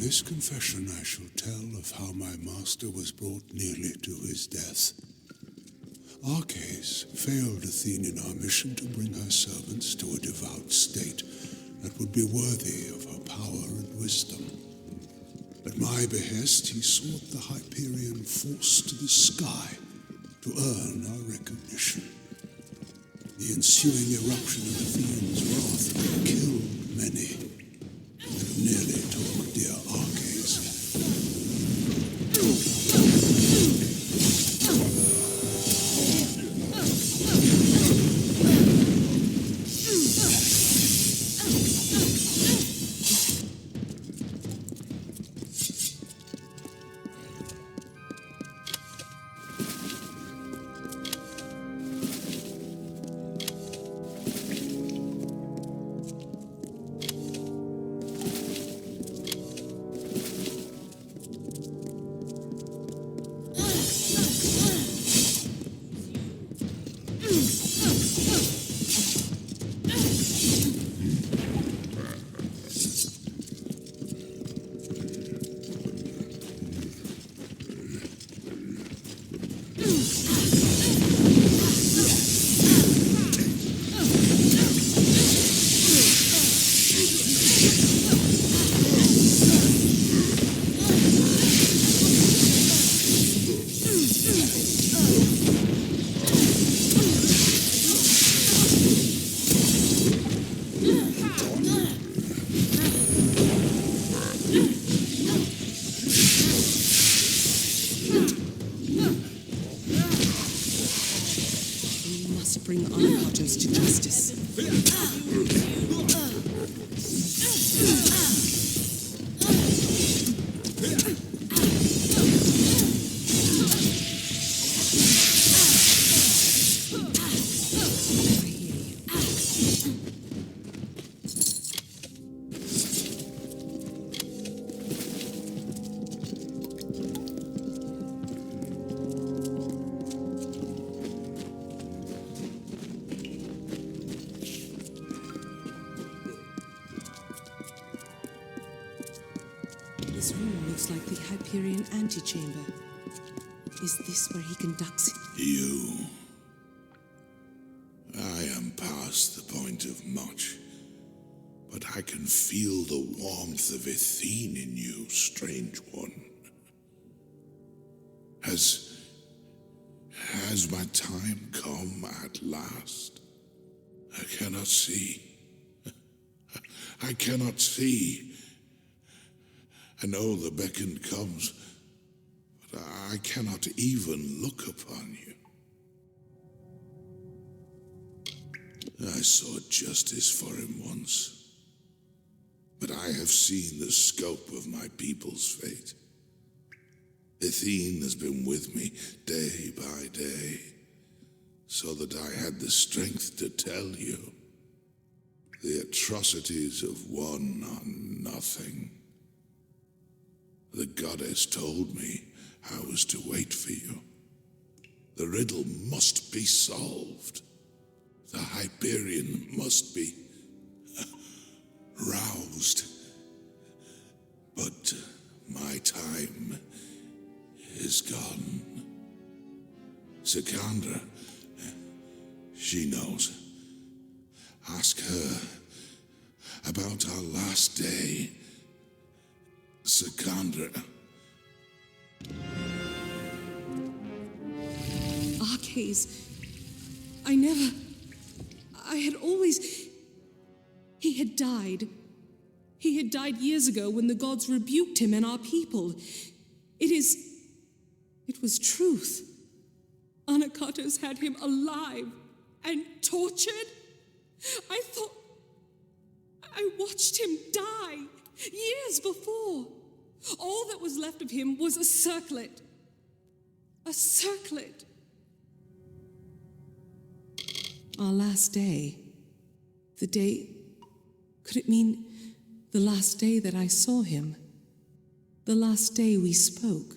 this confession I shall tell of how my master was brought nearly to his death. Arcais failed Athene in our mission to bring her servants to a devout state that would be worthy of her power and wisdom. At my behest, he sought the Hyperion force to the sky to earn our recognition. The ensuing eruption of Athene's wrath killed many, and nearly took dear Arcais. Bring Amalur to justice. This room looks like the Hyperion antechamber. Is this where he conducts it? I am past the point of much, but I can feel the warmth of Athene in you, strange one. Has my time come at last? I cannot see. I cannot see. I know the beckon comes, but I cannot even look upon you. I sought justice for him once, but I have seen the scope of my people's fate. Athene has been with me day by day, so that I had the strength to tell you. The atrocities of one are nothing. The goddess told me I was to wait for you. The riddle must be solved. The Hyperion must be roused. But my time is gone. Sikandra, she knows. Ask her about our last day. Sikandra. Arcais, I had always... He had died. He had died years ago when the gods rebuked him and our people. It was truth. Anakatos had him alive and tortured. I watched him die years before. All that was left of him was a circlet. A circlet. Our last day. The day... Could it mean the last day that I saw him? The last day we spoke,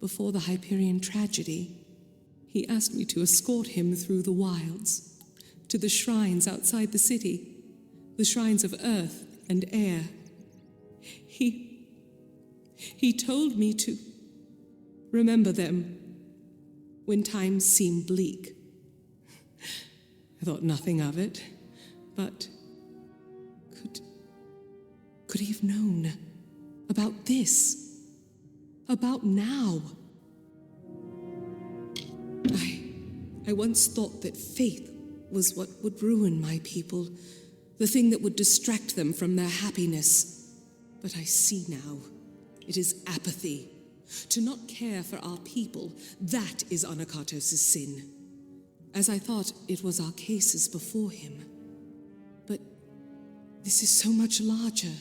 before the Hyperion tragedy. He asked me to escort him through the wilds, to the shrines outside the city, the shrines of earth and air. He told me to remember them when times seem bleak. I thought nothing of it, but could he have known about this? About now? I once thought that faith was what would ruin my people, the thing that would distract them from their happiness. But I see now, it is apathy. To not care for our people, that is Anakatos' sin. As I thought it was our cases before him. But this is so much larger.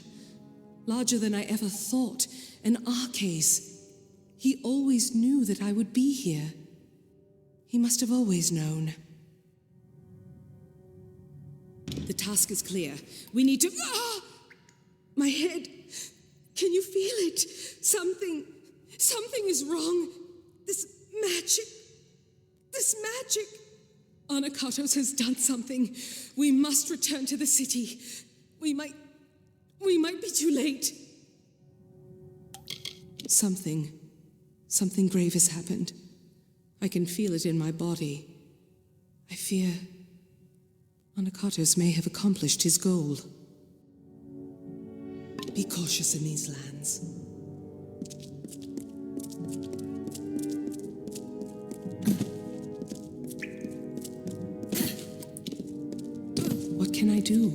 Larger than I ever thought. And our case. He always knew that I would be here. He must have always known. The task is clear. We need to... Ah! My head. Can you feel it? Something is wrong. This magic. Anakatos has done something. We must return to the city. We might be too late. Something grave has happened. I can feel it in my body. I fear Anakatos may have accomplished his goal. Be cautious in these lands. What can I do?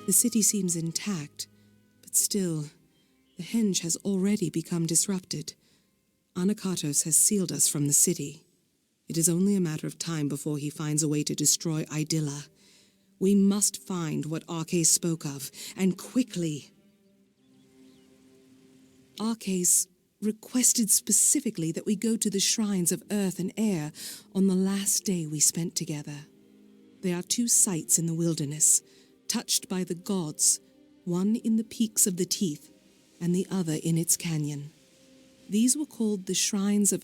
The city seems intact, but still, the henge has already become disrupted. Anakatos has sealed us from the city. It is only a matter of time before he finds a way to destroy Idylla. We must find what Arcais spoke of, and quickly. Arcais requested specifically that we go to the shrines of earth and air on the last day we spent together. There are 2 sites in the wilderness, touched by the gods, one in the peaks of the Teeth, and the other in its canyon. These were called the shrines of